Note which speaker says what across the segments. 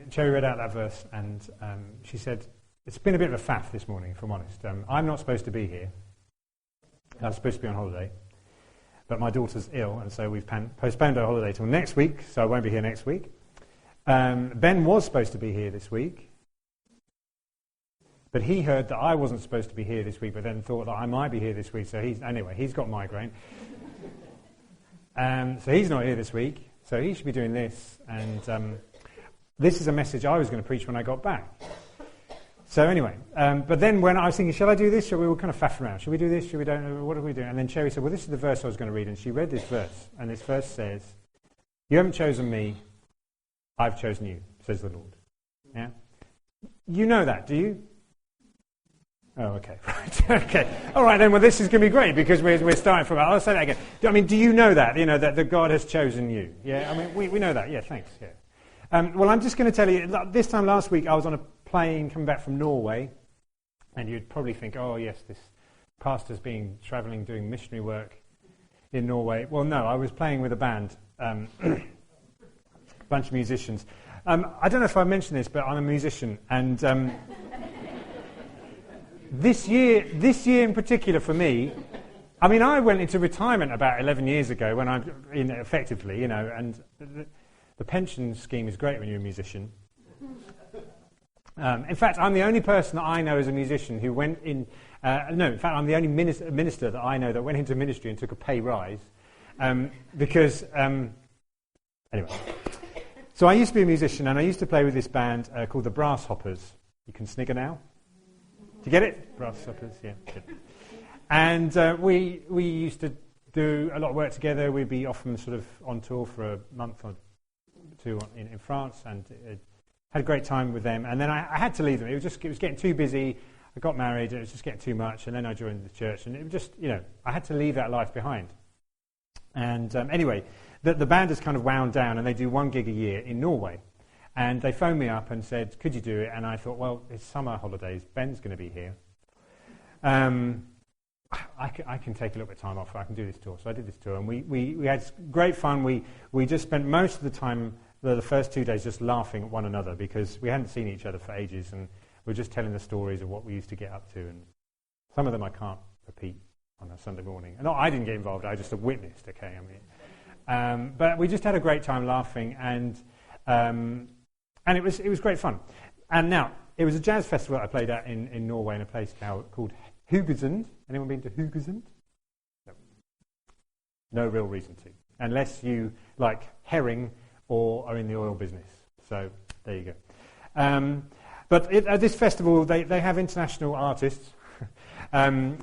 Speaker 1: Cherry read out that verse, and she said, it's been a bit of a faff this morning, if I'm honest. I'm not supposed to be here. I was supposed to be on holiday, but my daughter's ill, and so we've postponed our holiday till next week, so I won't be here next week. Ben was supposed to be here this week, but he heard that I wasn't supposed to be here this week, but then thought that I might be here this week, so he's got migraine. So he's not here this week, so he should be doing this, and this is a message I was going to preach when I got back. So anyway, but then when I was thinking, shall I do this? We were kind of faffing around. Should we do this? Should we don't? What are we doing? And then Cherry said, well, this is the verse I was going to read, and she read this verse, and this verse says, you haven't chosen me, I've chosen you, says the Lord. Yeah? You know that, do you? Oh, okay. Right. Okay. All right, then, well, this is going to be great because we're starting from... I'll say that again. I mean, do you know that? You know, that God has chosen you? Yeah, I mean, we know that. Yeah, thanks. Yeah. Well, I'm just going to tell you, this time last week, I was on a plane coming back from Norway, and you'd probably think, oh, yes, this pastor's been travelling, doing missionary work in Norway. Well, no, I was playing with a band, a bunch of musicians. I don't know if I mentioned this, but I'm a musician, and... This year in particular for me, I mean, I went into retirement about 11 years ago when effectively, you know, and the pension scheme is great when you're a musician. In fact, I'm the only person that I know as a musician who went in, in fact, I'm the only minister that I know that went into ministry and took a pay rise, because, anyway. So I used to be a musician, and I used to play with this band called the Grasshoppers. You can snigger now? Do you get it? Grasshoppers, yeah. Good. And we used to do a lot of work together. We'd be often sort of on tour for a month or two in France, and had a great time with them. And then I had to leave them. It was getting too busy. I got married. It was just getting too much. And then I joined the church, and it was just, you know, I had to leave that life behind. And anyway, the band has kind of wound down, and they do one gig a year in Norway. And they phoned me up and said, could you do it? And I thought, well, it's summer holidays. Ben's going to be here. I can take a little bit of time off. I can do this tour. So I did this tour. And we had great fun. We just spent most of the time, the first 2 days, just laughing at one another because we hadn't seen each other for ages. And we were just telling the stories of what we used to get up to. And some of them I can't repeat on a Sunday morning. No, I didn't get involved. I just witnessed, okay? I mean, but we just had a great time laughing. And it was great fun. And now, it was a jazz festival I played at in Norway in a place called Haugesund. Anyone been to Haugesund? No. No real reason to. Unless you like herring or are in the oil business. So, there you go. But at this festival, they have international artists come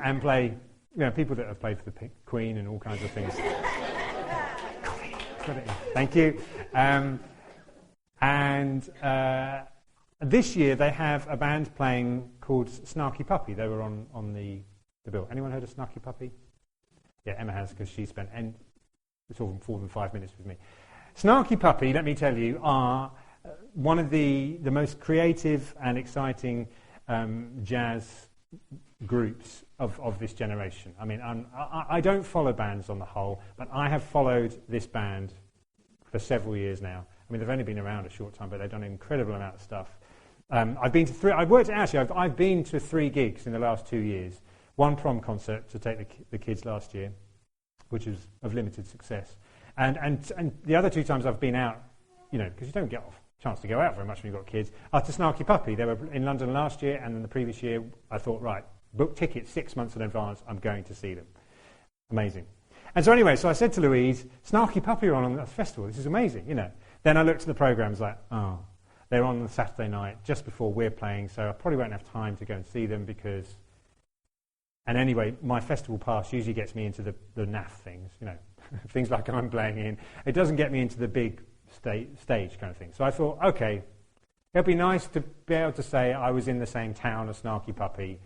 Speaker 1: and play, you know, people that have played for the Queen and all kinds of things. Thank you. And this year they have a band playing called Snarky Puppy. They were on the bill. Anyone heard of Snarky Puppy? Yeah, Emma has, because she spent more than 5 minutes with me. Snarky Puppy, let me tell you, are one of the most creative and exciting jazz groups of this generation. I mean, I don't follow bands on the whole, but I have followed this band for several years now. I mean, they've only been around a short time, but they've done an incredible amount of stuff. I've been to 3. I've been to 3 gigs in the last 2 years. 1 prom concert to take the kids last year, which was of limited success, and the other 2 times I've been out, you know, because you don't get a chance to go out very much when you've got kids. To Snarky Puppy, they were in London last year, and then the previous year I thought, right, book tickets 6 months in advance. I'm going to see them. Amazing. And so anyway, so I said to Louise, Snarky Puppy are on the festival. This is amazing, you know. Then I looked at the programmes like, oh, they're on the Saturday night just before we're playing, so I probably won't have time to go and see them because... And anyway, my festival pass usually gets me into the naff things, you know, things like I'm playing in. It doesn't get me into the big stage kind of thing. So I thought, okay, it'd be nice to be able to say I was in the same town as Snarky Puppy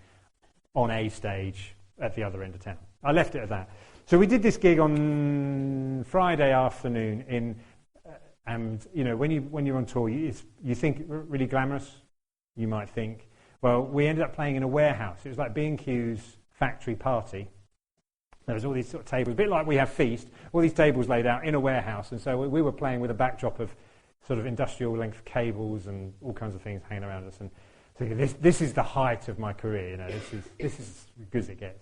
Speaker 1: on a stage at the other end of town. I left it at that. So we did this gig on Friday afternoon and you know, when you're on tour, you think really glamorous, you might think. Well, we ended up playing in a warehouse. It was like B&Q's factory party. There was all these sort of tables, a bit like we have Feast, all these tables laid out in a warehouse, and so we were playing with a backdrop of sort of industrial length cables and all kinds of things hanging around us. And thinking, this is the height of my career. You know, this is as good as it gets.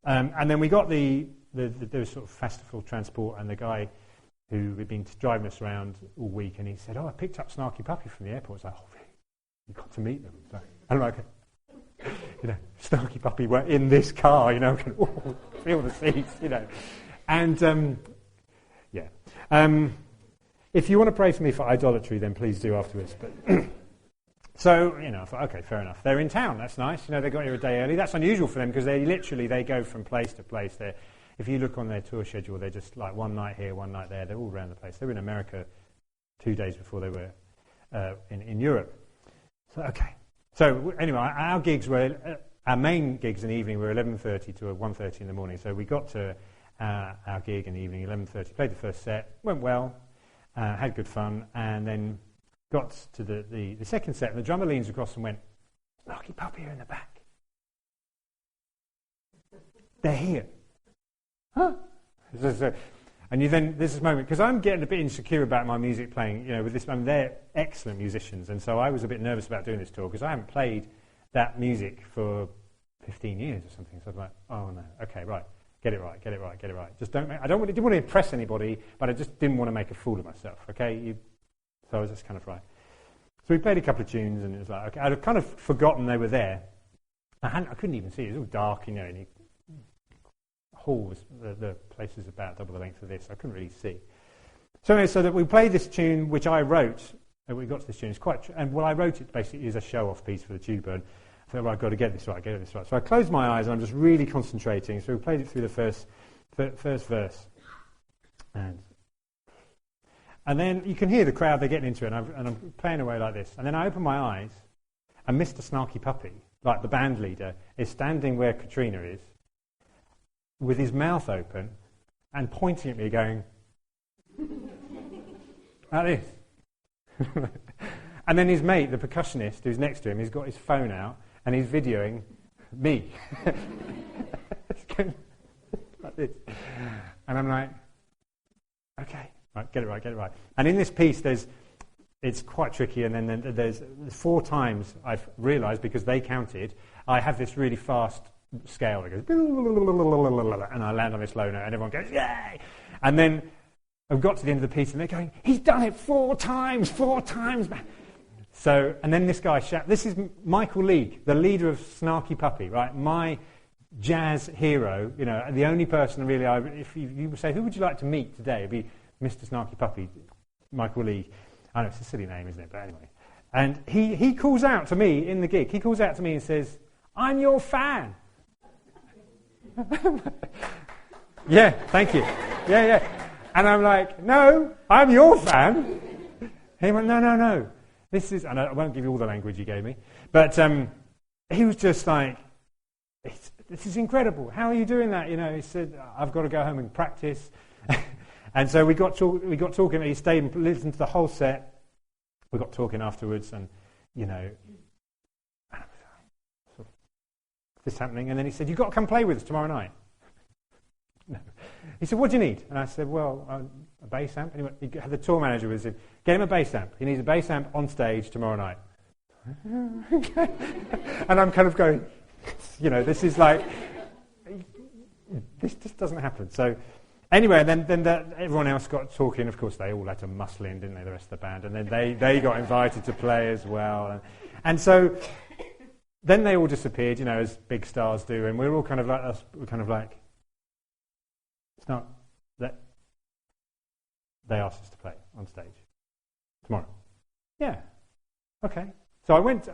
Speaker 1: And then we got there was sort of festival transport, and the guy who had been driving us around all week, and he said, "Oh, I picked up Snarky Puppy from the airport." It's like, "Oh, really? You got to meet them?" And I'm like, you know, Snarky Puppy were in this car, you know, can feel the seats, you know. And, if you want to pray for me for idolatry, then please do afterwards. But so, you know, I thought, okay, fair enough. They're in town, that's nice. You know, they got here a day early. That's unusual for them because they go from place to place. If you look on their tour schedule, they're just like one night here, one night there. They're all around the place. They were in America 2 days before they were in Europe. So, okay. So, anyway, our main gigs in the evening were 11:30 to 1:30 in the morning. So we got to our gig in the evening, 11:30, played the first set, went well, had good fun, and then got to the second set, and the drummer leans across and went, "Snarky Puppy are in the back. They're here." Huh? And there's this moment, because I'm getting a bit insecure about my music playing, you know, with this, I mean, they're excellent musicians, and so I was a bit nervous about doing this tour, because I haven't played that music for 15 years or something, so I was like, oh no, okay, right, get it right. Just I didn't want to impress anybody, but I just didn't want to make a fool of myself, okay? So I was just kind of right. So we played a couple of tunes, and it was like, okay, I'd kind of forgotten they were there. I couldn't even see, it was all dark, you know, and hall was, the place was about double the length of this. I couldn't really see. So anyway, so that we played this tune, which I wrote, and we got to this tune. It's quite, and I wrote it basically as a show-off piece for the tuba. And I thought, well, I've got to get this right. So I closed my eyes, and I'm just really concentrating. So we played it through the first verse, and then you can hear the crowd, they're getting into it, and I'm playing away like this. And then I open my eyes, and Mr. Snarky Puppy, like the band leader, is standing where Katrina is, with his mouth open and pointing at me going, like this. And then his mate, the percussionist, who's next to him, he's got his phone out and he's videoing me. It's going like this. And I'm like, okay, right, get it right. And in this piece, it's quite tricky, and then there's 4 times I've realised, because they counted, I have this really fast scale that goes, and I land on this low note, and everyone goes, yay! And then I've got to the end of the piece, and they're going, he's done it 4 times! So, and then this guy shouts, this is Michael Leake, the leader of Snarky Puppy, right? My jazz hero, you know, the only person really, if you say, who would you like to meet today? It'd be Mr. Snarky Puppy, Michael Leake. I know, it's a silly name, isn't it? But anyway. And he calls out to me in the gig, he calls out to me and says, I'm your fan. Yeah, thank you. Yeah. And I'm like, no, I'm your fan. He went, no. This is, and I won't give you all the language he gave me, but he was just like, this is incredible. How are you doing that? You know, he said, I've got to go home and practice. And so we got talking. He stayed and listened to the whole set. We got talking afterwards, and you know, this happening, and then he said, you've got to come play with us tomorrow night. No. He said, what do you need? And I said, well, a bass amp. Anyway, the tour manager was in, get him a bass amp. He needs a bass amp on stage tomorrow night. And I'm kind of going, you know, this is like, this just doesn't happen. So anyway, then everyone else got talking. Of course, they all had to muscle in, didn't they, the rest of the band? And then they got invited to play as well. And so then they all disappeared, you know, as big stars do, and we're all kind of like us. We're kind of like, it's not that they asked us to play on stage tomorrow. Yeah, okay. So I went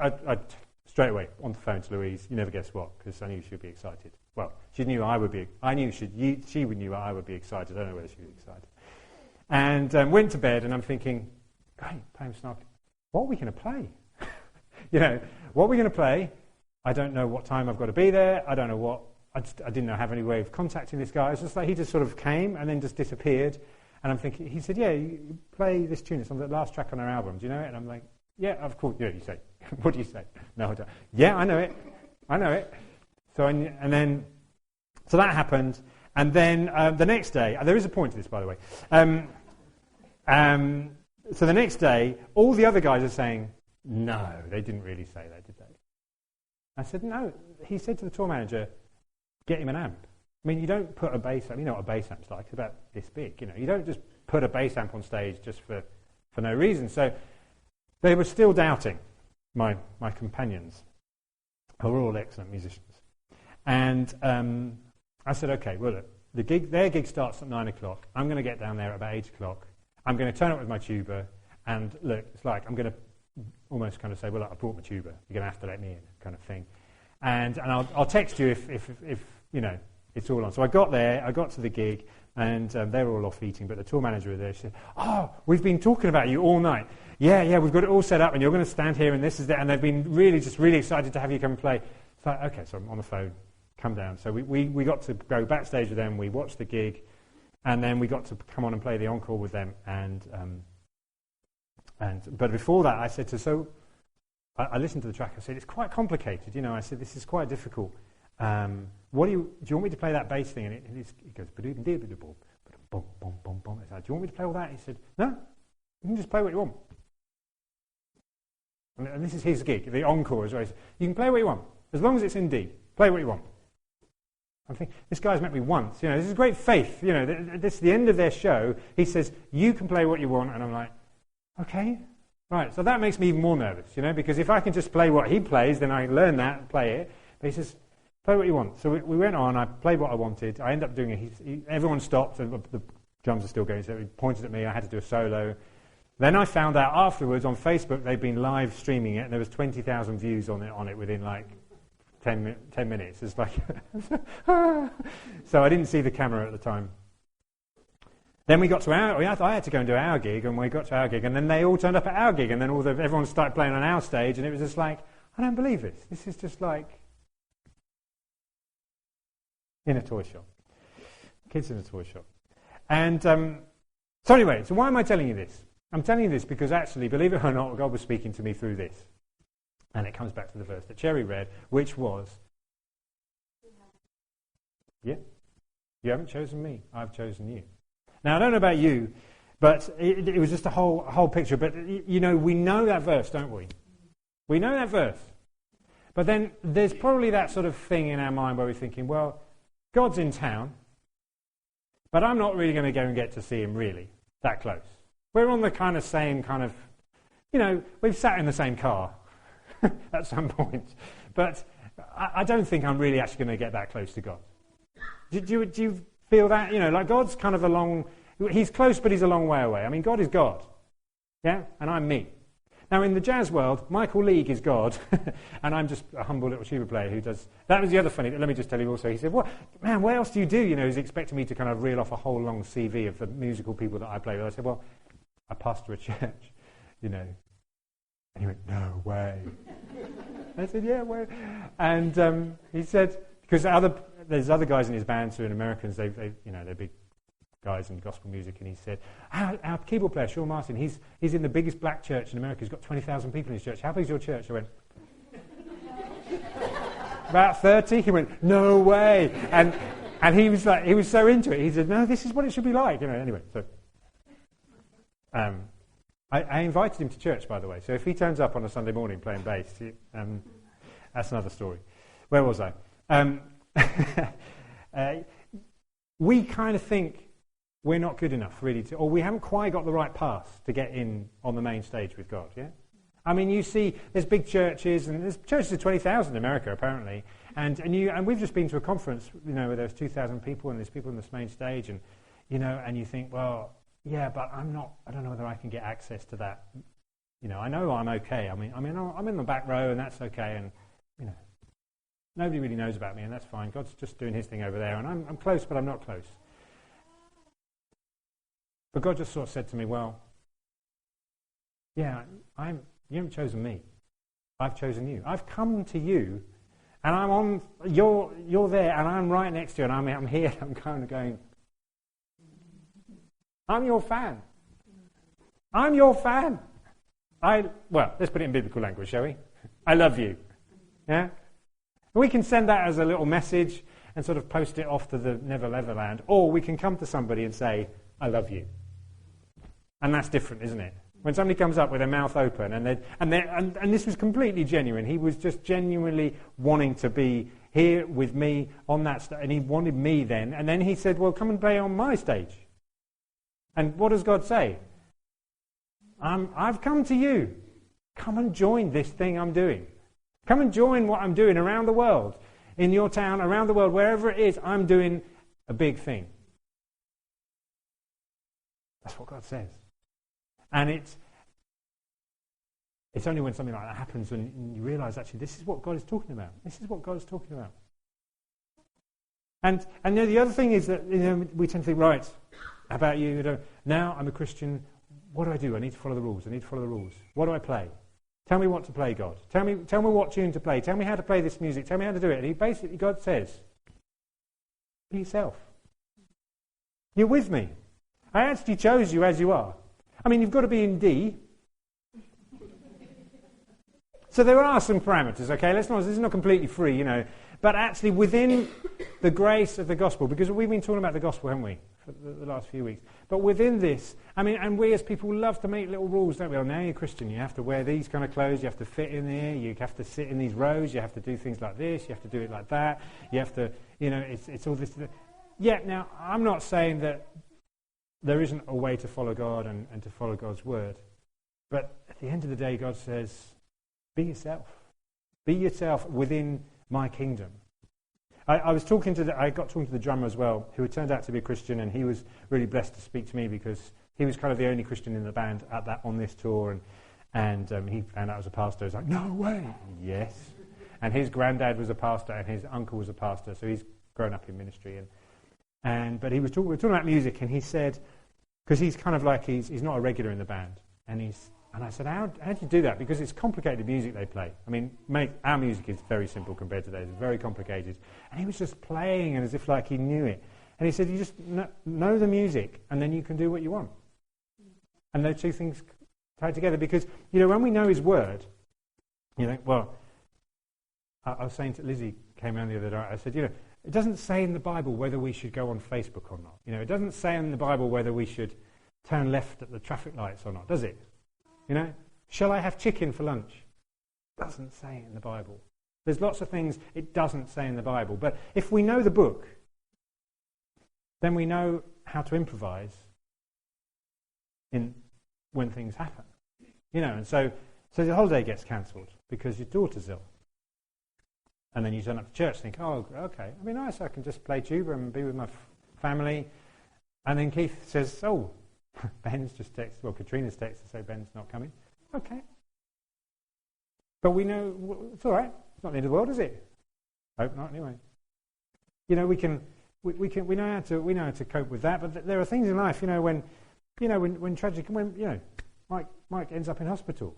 Speaker 1: straight away on the phone to Louise. You never guess what, because I knew she'd be excited. Well, she knew I would be. I knew she knew I would be excited. I don't know whether she was excited. And went to bed, and I'm thinking, great, playing Snarky. What are we going to play? You know, what are we going to play? I don't know what time I've got to be there. I don't know what. I didn't have any way of contacting this guy. It's just like he just sort of came and then just disappeared. And I'm thinking, he said, yeah, you play this tune. It's on the last track on our album. Do you know it? And I'm like, yeah, of course. Yeah, you say. What do you say? No, I don't. Yeah, I know it. So so that happened. And then the next day, there is a point to this, by the way. so the next day, all the other guys are saying, no, they didn't really say that, did they? I said, no. He said to the tour manager, get him an amp. I mean, you don't put a bass amp, you know what a bass amp's like, it's about this big, you don't just put a bass amp on stage just for no reason. So they were still doubting, my companions, who were all excellent musicians. And I said, okay, well, look, their gig starts at 9 o'clock. I'm going to get down there at about 8 o'clock. I'm going to turn up with my tuba. And look, it's like I'm going to almost kind of say, well, look, I brought my tuba. You're going to have to let me in, kind of thing. And I'll text you if it's all on. So I got there. I got to the gig. And they were all off eating. But the tour manager was there. She said, oh, we've been talking about you all night. Yeah, we've got it all set up. And you're going to stand here. And this is that. And they've been really excited to have you come and play. It's like, okay, so I'm on the phone. Come down. So we got to go backstage with them. We watched the gig, and then we got to come on and play the encore with them. But before that, I said I listened to the track. I said, it's quite complicated. I said, this is quite difficult. Do you want me to play that bass thing? And he goes, do you want me to play all that? He said, no, you can just play what you want. And this is his gig, the encore as well. He said, you can play what you want as long as it's in D. Play what you want. I think this guy's met me once. This is great faith. This is the end of their show. He says, you can play what you want. And I'm like, okay. Right. So that makes me even more nervous, because if I can just play what he plays, then I learn that and play it. But he says, play what you want. So we went on. I played what I wanted. I ended up doing it. Everyone stopped. And the drums are still going. So he pointed at me. I had to do a solo. Then I found out afterwards on Facebook they'd been live streaming it. And there was 20,000 views on it within 10 minutes. It's like, so I didn't see the camera at the time. Then we got to I had to go and do our gig, and we got to our gig, and then they all turned up at our gig, and then everyone started playing on our stage, and it was just like, I don't believe this. This is just like in a toy shop. Kids in a toy shop. And so anyway, so why am I telling you this? I'm telling you this because actually, believe it or not, God was speaking to me through this. And it comes back to the verse that Cherry read, which was, yeah, you haven't chosen me, I've chosen you. Now, I don't know about you, but it was just a whole picture. But, we know that verse, don't we? We know that verse. But then there's probably that sort of thing in our mind where we're thinking, well, God's in town, but I'm not really going to go and get to see him really that close. We're on the kind of same kind of, we've sat in the same car at some point. But I don't think I'm really actually going to get that close to God. Do you feel that? Like God's kind of he's close, but he's a long way away. I mean, God is God. Yeah? And I'm me. Now, in the jazz world, Michael League is God, and I'm just a humble little tuba player who does... That was the other funny... Let me just tell you also, he said, what else do you do? He's expecting me to kind of reel off a whole long CV of the musical people that I play with. I said, well, I pastor a church, And he went, no way. I said, yeah, well... And he said, because there's other guys in his band who are Americans, they're big guys in gospel music, and he said, our keyboard player, Sean Martin, he's in the biggest black church in America. He's got 20,000 people in his church. How big is your church? I went, about 30. He went, no way. And he was so into it. He said, no, this is what it should be like. Anyway, so I invited him to church, by the way. So if he turns up on a Sunday morning playing bass, that's another story. Where was I? We kind of think we're not good enough, really, or we haven't quite got the right path to get in on the main stage with God, yeah? I mean, you see, there's big churches, and there's churches of 20,000 in America, apparently, and we've just been to a conference, where there's 2,000 people, and there's people on this main stage, and, and you think, well, yeah, but I don't know whether I can get access to that. I know I'm okay. I'm in the back row, and that's okay, and, nobody really knows about me, and that's fine. God's just doing his thing over there, and I'm close, but I'm not close. But God just sort of said to me, well, yeah, you haven't chosen me. I've chosen you. I've come to you, and you're there, and I'm right next to you, and I'm here, I'm kind of going, I'm your fan. I'm your fan. Well, let's put it in biblical language, shall we? I love you. Yeah? We can send that as a little message and sort of post it off to the never ever land, or we can come to somebody and say, I love you. And that's different, isn't it? When somebody comes up with their mouth open and this was completely genuine. He was just genuinely wanting to be here with me on that stage, and he wanted me then. And then he said, well, come and play on my stage. And what does God say? I've come to you. Come and join this thing I'm doing. Come and join what I'm doing around the world, in your town, around the world, wherever it is, I'm doing a big thing. That's what God says. And it's only when something like that happens when you realise, actually, this is what God is talking about. This is what God is talking about. And the other thing is that we tend to think, right, how about you? Now I'm a Christian. What do? I need to follow the rules. What do I play? Tell me what to play, God. Tell me what tune to play. Tell me how to play this music. Tell me how to do it. And God says, be yourself. You're with me. I actually chose you as you are. I mean, you've got to be in D. So there are some parameters, okay? This is not completely free, but actually within the grace of the gospel, because we've been talking about the gospel, haven't we, for the last few weeks. But within this, and we as people love to make little rules, don't we? Oh, now you're Christian, you have to wear these kind of clothes, you have to fit in there, you have to sit in these rows, you have to do things like this, you have to do it like that, you have to, it's all this. Yeah, now, I'm not saying that there isn't a way to follow God and to follow God's word. But at the end of the day, God says, be yourself. Be yourself within my kingdom. I got talking to the drummer as well, who had turned out to be a Christian, and he was really blessed to speak to me because he was kind of the only Christian in the band on this tour, and he found out I was a pastor. He was like, no way. Yes. And his granddad was a pastor, and his uncle was a pastor, so he's grown up in ministry. But we were talking about music, and he said, because he's kind of like he's not a regular in the band, and I said, how do you do that? Because it's complicated music they play. I mean, our music is very simple compared to theirs. It's very complicated. And he was just playing as if like he knew it. And he said, you just know the music, and then you can do what you want. And those two things tied together. Because, when we know his word, well, I was saying to Lizzie, came around the other day, I said, it doesn't say in the Bible whether we should go on Facebook or not. It doesn't say in the Bible whether we should turn left at the traffic lights or not, does it? Shall I have chicken for lunch? Doesn't say it in the Bible. There's lots of things it doesn't say in the Bible. But if we know the book, then we know how to improvise when things happen. And so the holiday gets cancelled because your daughter's ill. And then you turn up to church and think, oh, okay, it'll be nice, I can just play tuba and be with my family. And then Keith says, oh, Ben's just texted, Katrina's texted to say Ben's not coming. Okay. But we know, it's all right. It's not the end of the world, is it? Hope not, anyway. We know how to cope with that. But there are things in life, when tragic, Mike ends up in hospital.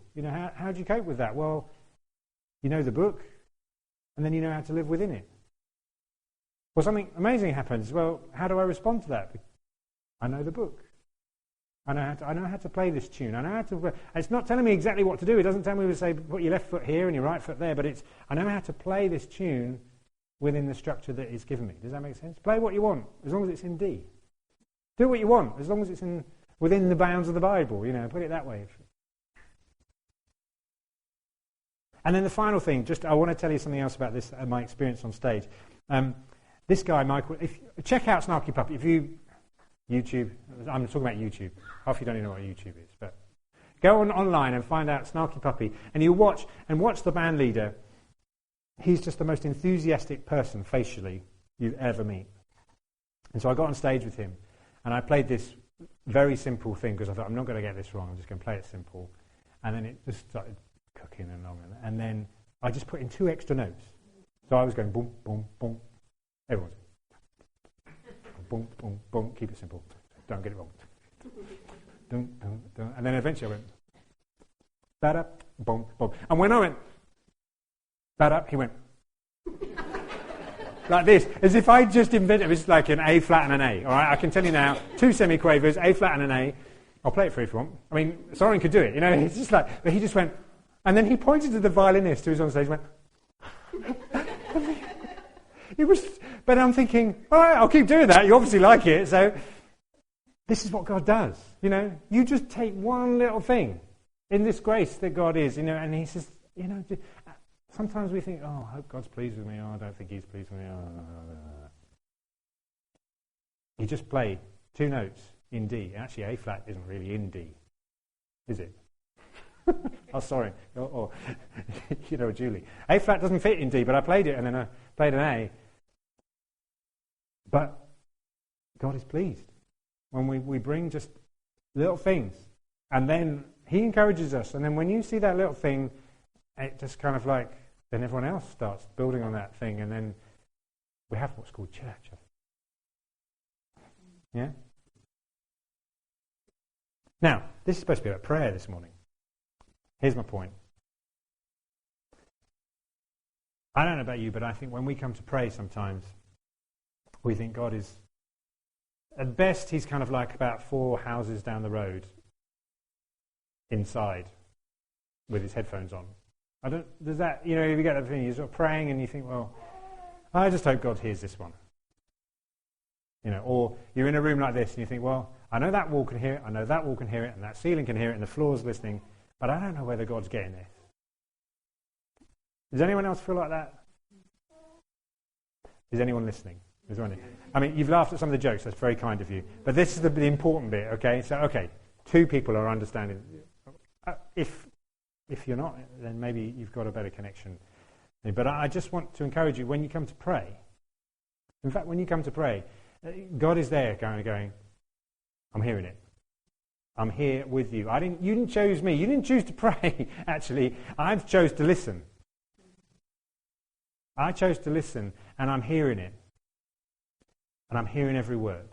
Speaker 1: How do you cope with that? Well, you know the book, and then you know how to live within it. Well, something amazing happens. Well, how do I respond to that? I know the book. I know how to play this tune. I know how to. It's not telling me exactly what to do. It doesn't tell me to say put your left foot here and your right foot there. But I know how to play this tune within the structure that it's given me. Does that make sense? Play what you want as long as it's in D. Do what you want as long as it's within the bounds of the Bible. Put it that way. And then the final thing, I want to tell you something else about this, my experience on stage. This guy, Michael, check out Snarky Puppy. If you YouTube, I'm talking about YouTube. Half of you don't even know what YouTube is, but go online and find out Snarky Puppy, and you watch the band leader. He's just the most enthusiastic person facially you ever meet. And so I got on stage with him, and I played this very simple thing because I thought I'm not going to get this wrong. I'm just going to play it simple, and then it just started cooking along, and then I just put in 2 extra notes. So I was going boom, boom, boom. Everyone's boom, boom, boom. Keep it simple. Don't get it wrong. Dun, dun, dun. And then eventually I went ba-da, boom, boom. And when I went ba-da, he went like this, as if I just invented. It was like an A flat and an A. All right, I can tell you now, 2 semiquavers, A flat and an A. I'll play it for you if you want. I mean, Soren could do it. It's just like, but he just went, and then he pointed to the violinist who was on stage. And went. It was, but I'm thinking, all right, I'll keep doing that. You obviously like it, so. this is what God does. You just take one little thing in this grace that God is, and he says, sometimes we think, I hope God's pleased with me. I don't think he's pleased with me. You just play 2 notes in D. Actually, A flat isn't really in D, is it? Oh, sorry. Or Julie. A flat doesn't fit in D, but I played it and then I played an A. But God is pleased when we bring just little things. And then he encourages us. And then when you see that little thing, it just kind of like, then everyone else starts building on that thing. And then we have what's called church. Yeah? Now, this is supposed to be about prayer this morning. Here's my point. I don't know about you, but I think when we come to pray sometimes, we think God is, at best, he's kind of like about 4 houses down the road inside with his headphones on. Does that, if you get that thing, you're sort of praying and you think, well, I just hope God hears this one. Or you're in a room like this and you think, well, I know that wall can hear it, I know that wall can hear it, and that ceiling can hear it, and the floor's listening, but I don't know whether God's getting this. Does anyone else feel like that? Is anyone listening? Is there any? I mean, you've laughed at some of the jokes, that's very kind of you, but this is the important bit, okay? So, 2 people are understanding. If you're not, then maybe you've got a better connection. But I just want to encourage you, when you come to pray, in fact, when you come to pray, God is there going, I'm hearing it. I'm here with you. You didn't choose me. You didn't choose to pray, actually. I chose to listen. I chose to listen, and I'm hearing it. And I'm hearing every word.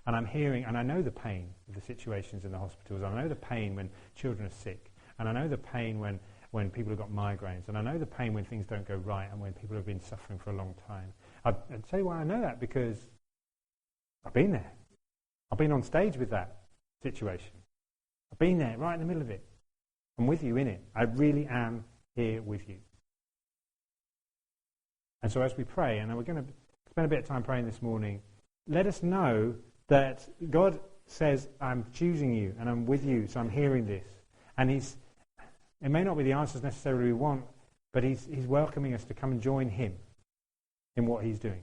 Speaker 1: And I know the pain of the situations in the hospitals. I know the pain when children are sick. And I know the pain when people have got migraines. And I know the pain when things don't go right and when people have been suffering for a long time. I'll tell you why I know that, because I've been there. I've been on stage with that situation. I've been there, right in the middle of it. I'm with you in it. I really am here with you. And so as we pray, and we're going to spend a bit of time praying this morning, let us know that God says, I'm choosing you and I'm with you, so I'm hearing this. And it may not be the answers necessarily we want, but he's welcoming us to come and join him in what he's doing,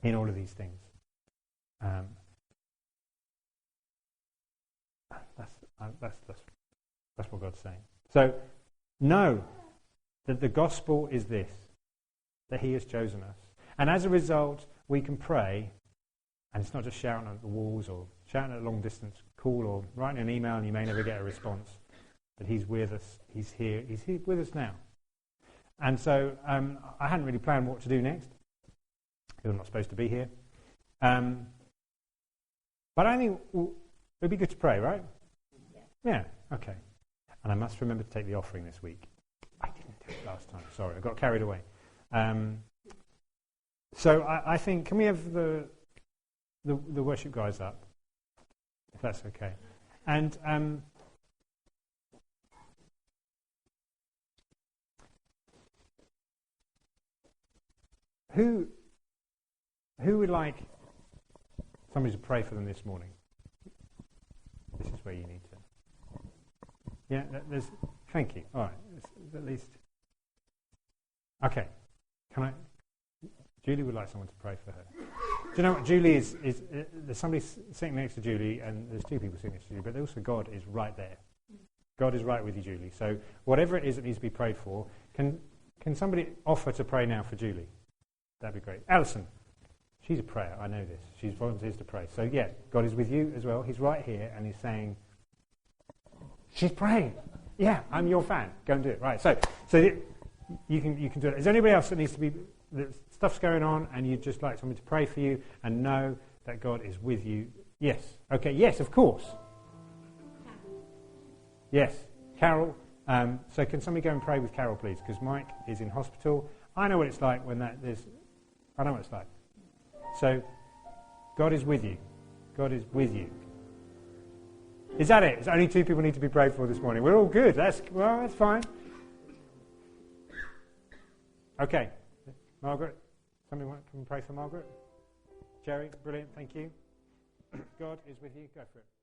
Speaker 1: in all of these things. That's what God's saying. So, know that the gospel is this, that he has chosen us. And as a result, we can pray, and it's not just shouting at the walls or shouting at a long distance call or writing an email and you may never get a response, but he's with us, he's here with us now. And so I hadn't really planned what to do next. I'm not supposed to be here. But I think it'd be good to pray, right? Yeah, okay. And I must remember to take the offering this week. I didn't do it last time. Sorry, I got carried away. So I think, can we have the worship guys up, if that's okay? And who would like somebody to pray for them this morning? This is where you need to. Yeah, thank you. All right, at least. Okay, Julie would like someone to pray for her. Do you know what Julie is there's somebody sitting next to Julie, and there's 2 people sitting next to Julie, but also God is right there. God is right with you, Julie. So whatever it is that needs to be prayed for, can somebody offer to pray now for Julie? That'd be great. Alison, she's a prayer. I know this. She's volunteers to pray. So yeah, God is with you as well. He's right here, and he's saying, she's praying. Yeah, I'm your fan. Go and do it. Right. So you can do it. Is there anybody else that needs to be? Stuff's going on, and you'd just like someone to pray for you and know that God is with you. Yes. Okay. Yes, of course. Yes, Carol. So can somebody go and pray with Carol, please? Because Mike is in hospital. I know what it's like when I know what it's like. So God is with you. God is with you. Is that it? It's only 2 people need to be prayed for this morning. We're all good. That's fine. Okay. Margaret, somebody want to come and pray for Margaret? Jerry, brilliant, thank you. God is with you. Go for it.